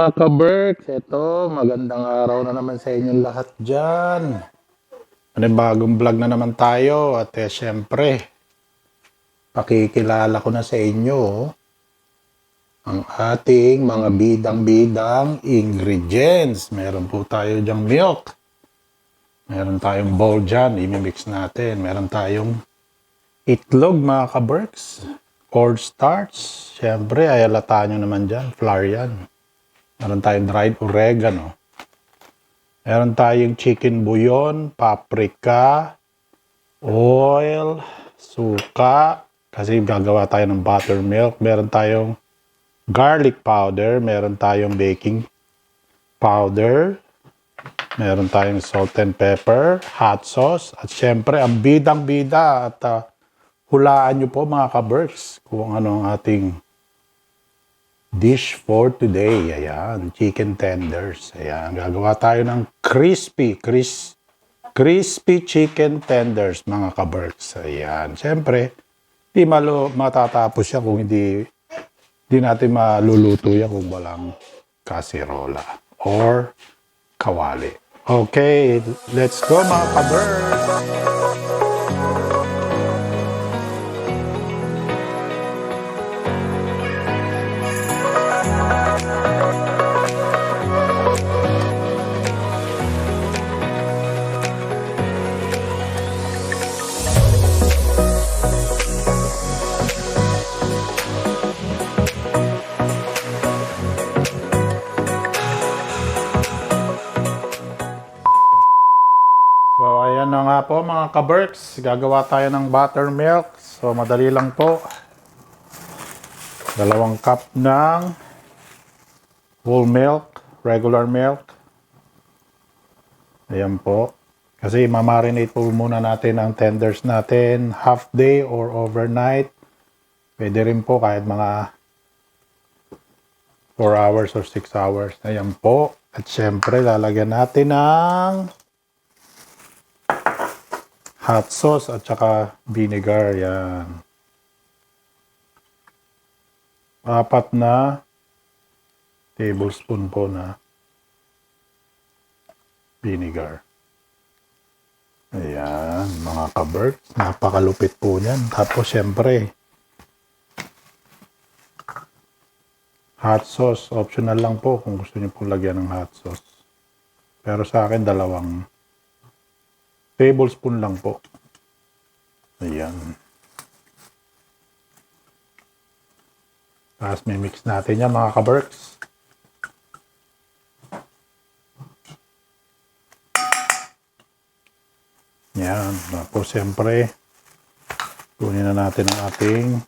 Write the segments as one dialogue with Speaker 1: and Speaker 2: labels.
Speaker 1: mga ka-Berks, ito, magandang araw na naman sa inyong lahat dyan. Bagong vlog na naman tayo at syempre, pakikilala ko na sa inyo ang ating mga bidang-bidang ingredients. Meron po tayo dyang milk. Meron tayong bowl dyan, imimix natin. Meron tayong itlog mga ka-Berks. Cornstarch. Syempre, ayalata nyo naman dyan, flour yan. Meron tayong dried oregano. Meron tayong chicken bouillon, paprika, oil, suka, kasi gagawa tayo ng buttermilk. Meron tayong garlic powder, meron tayong baking powder, meron tayong salt and pepper, hot sauce, at syempre ang bidang-bida at hulaan nyo po mga ka-Berks kung ano ang ating dish for today. Ayan, chicken tenders. Ayan, gagawa tayo ng crispy chicken tenders mga ka-Berks. Ayan, syempre, di matatapos siya kung hindi natin maluluto yan kung walang kasirola or kawali. Okay, let's go mga ka-Berks. So, ayan na nga po mga ka-Berks. Gagawa tayo ng buttermilk. So, madali lang po. 2 cup ng whole milk, regular milk. Ayan po. Kasi mamarinate po muna natin ang tenders natin half day or overnight. Pwede rin po kahit mga 4 hours or 6 hours. Ayan po. At syempre, lalagyan natin ng hot sauce at saka vinegar. Yan. 4 na tablespoon po na vinegar. Ayan, mga ka-Berks. Napakalupit po niyan. Tapos, syempre, hot sauce. Optional lang po kung gusto niyo po lagyan ng hot sauce. Pero sa akin, 2 tablespoon lang po. Ayan. Tapos may mix natin yan mga ka-Berks. Yan. Tapos siyempre, kunin na natin ang ating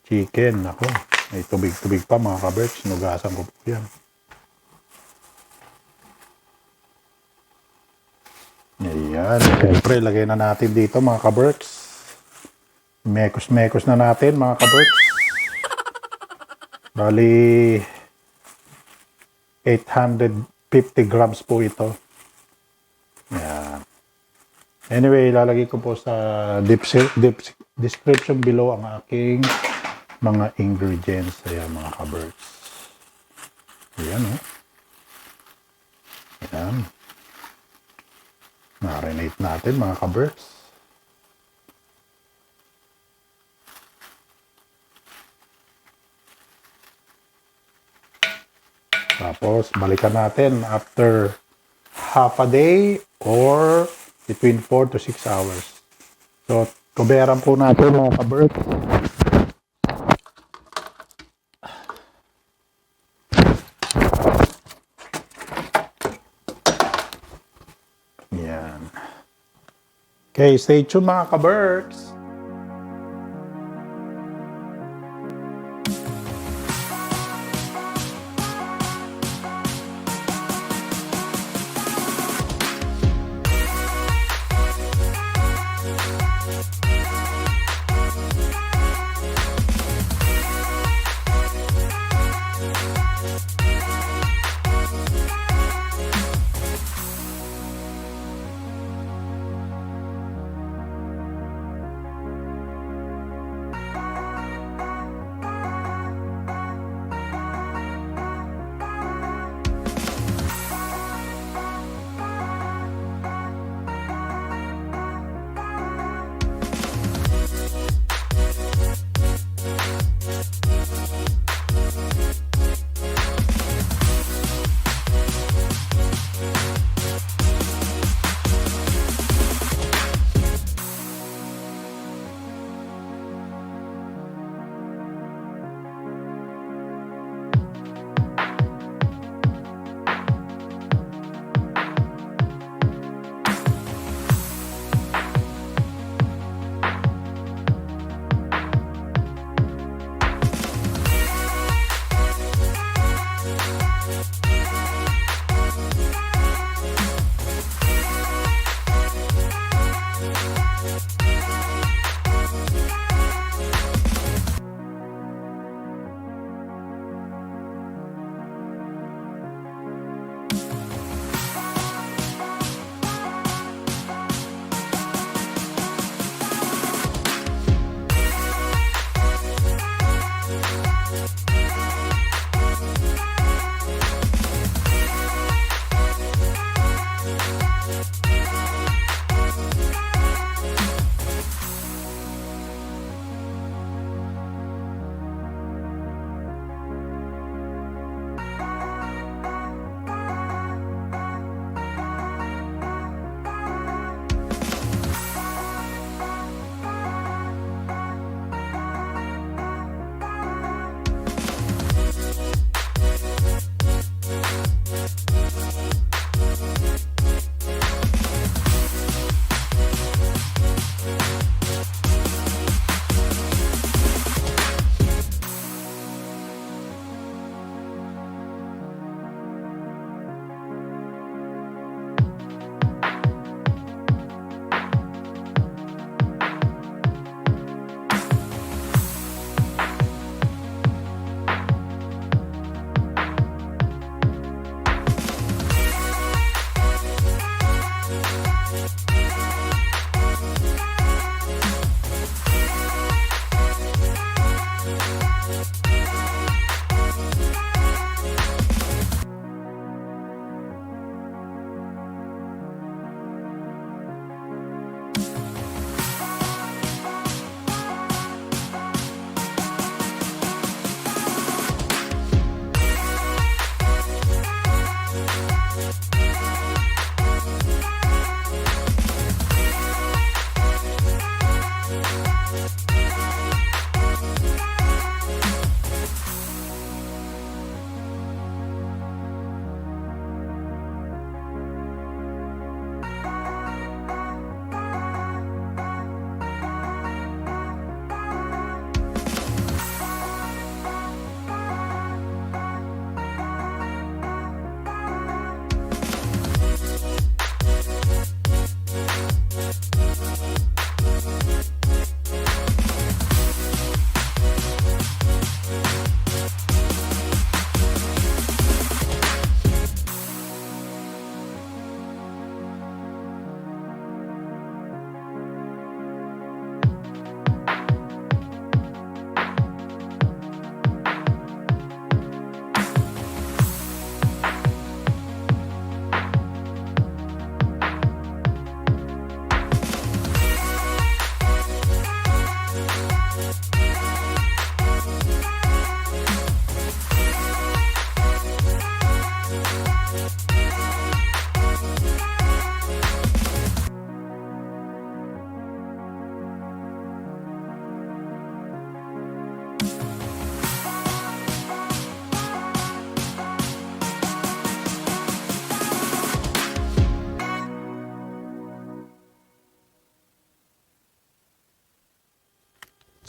Speaker 1: chicken. Ako, may tubig-tubig pa mga ka-Berks. Sinugasan ko po yan. Ayan. Siyempre, lagay na natin dito mga ka-Berks. Mekos-mekos na natin mga ka-Berks. Bali, 850 grams po ito. Ayan. Anyway, ilalagay ko po sa description below ang aking mga ingredients. Ayan mga ka-Berks. Ayan o. Ayan. Marinate natin mga ka-Berks. Tapos balikan natin after half a day or between 4 to 6 hours. So, kuberan po natin mga ka-Berks. Yan. Okay, stay tuned mga ka-Berks.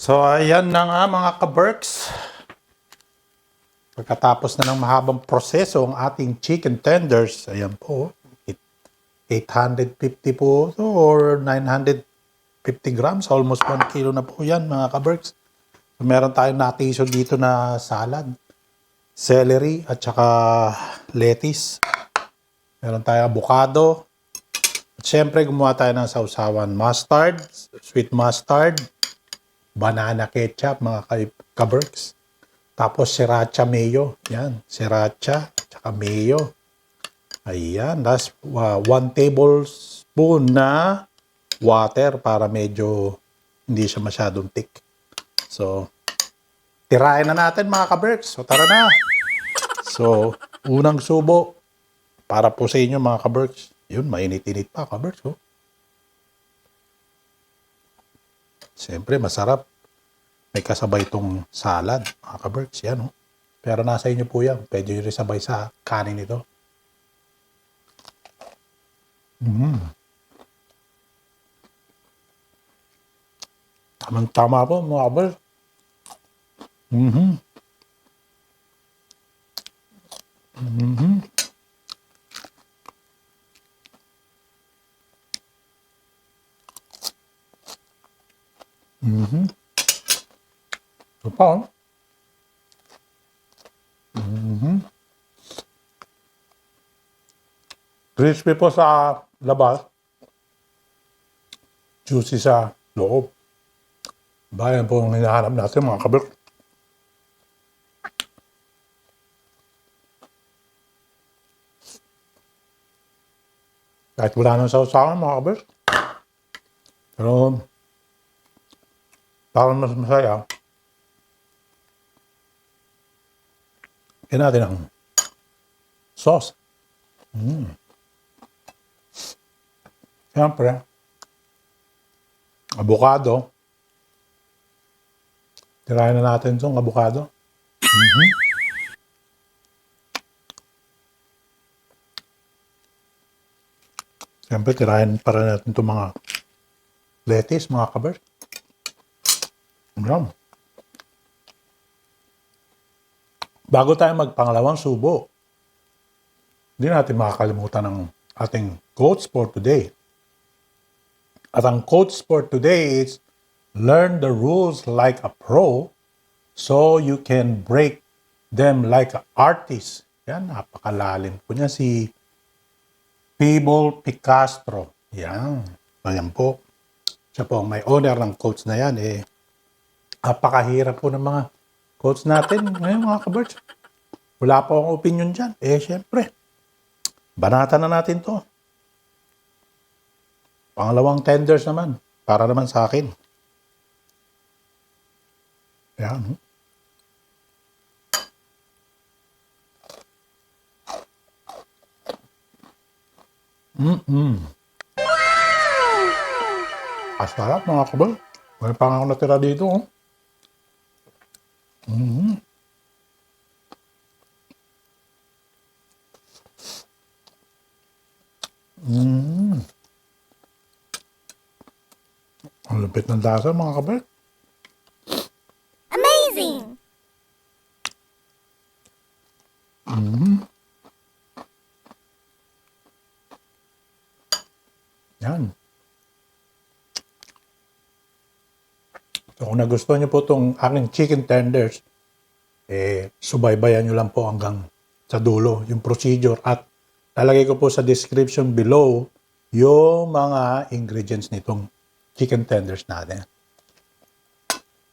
Speaker 1: So, ayan na nga mga ka-Berks. Pagkatapos na ng mahabang proseso ang ating chicken tenders, ayan po, 850 po ito or 950 grams, almost 1 kilo na po yan mga ka-Berks. So, meron tayong natiso dito na salad, celery at saka lettuce. Meron tayong avocado. At syempre gumawa tayo ng sausawan, mustard, sweet mustard, banana ketchup mga ka-Berks. Tapos sriracha mayo. Yan, sriracha tsaka mayo. Ayan, that's 1 tablespoon na water para medyo hindi siya masyadong thick. So, tirahin na natin mga ka-Berks. So, tara na. So, unang subo para po sa inyo mga ka-Berks. Yun, mainit-init pa ka-Berks. Oh. Siyempre, masarap. May kasabay itong salad, mga ka-Berks. Yan, oh. Pero nasa inyo po yan. Pwede nyo rin sabay sa kanin ito. Tamang-tama po, mga ka-Berks. Ito pa, oh. Crispy po sa labas. Juicy sa loob. Bayan po ang hinahanap natin mga ka-Berks. Kahit wala nang sausawan mga ka-Berks. Pero parang mas masaya. Kaya natin ang sauce. Siyempre, avocado. Tirahin na natin itong avocado. Siyempre, tirahin para natin itong mga lettuce, mga ka-Berks. Bago tayo magpangalawang subo, hindi natin makakalimutan ng ating quotes for today. At ang quotes for today is, learn the rules like a pro so you can break them like an artist. Yan, napakalalim po niya si Pablo Picasso. Yan. Ayan po. Siya po ang may owner ng quotes na yan. Napakahirap po ng mga quotes natin ngayon mga ka-Berks. Wala po akong opinion dyan. Syempre, banatan na natin to. Pangalawang tenders naman. Para naman sa akin. Yan. Asarap mga ka-Berks. May pang ako natira dito. Oh. Ang lupit ng lasa mga ka-Berks.
Speaker 2: Amazing!
Speaker 1: Yan. So, kung nagustuhan niyo po itong aking chicken tenders, subaybayan niyo lang po hanggang sa dulo yung procedure at lalagay ko po sa description below yung mga ingredients nitong chicken tenders natin.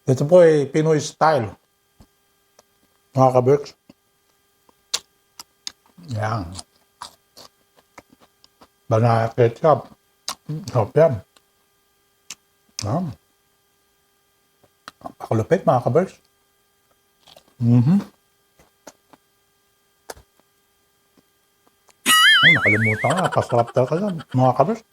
Speaker 1: Ito po ay Pinoy style. Mga ka-Berks. Yan. Banana ketchup. Sarap yan. Yan. Pakalupit mga ka-Berks. Ay, nakalimutan ko na. Pasarap talaga yan, mga ka-Berks.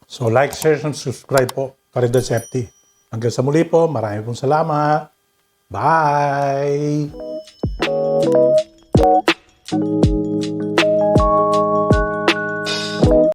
Speaker 1: So like, share, and subscribe po. Caridad Safety. Hanggang sa muli po. Maraming pong salamat. Bye!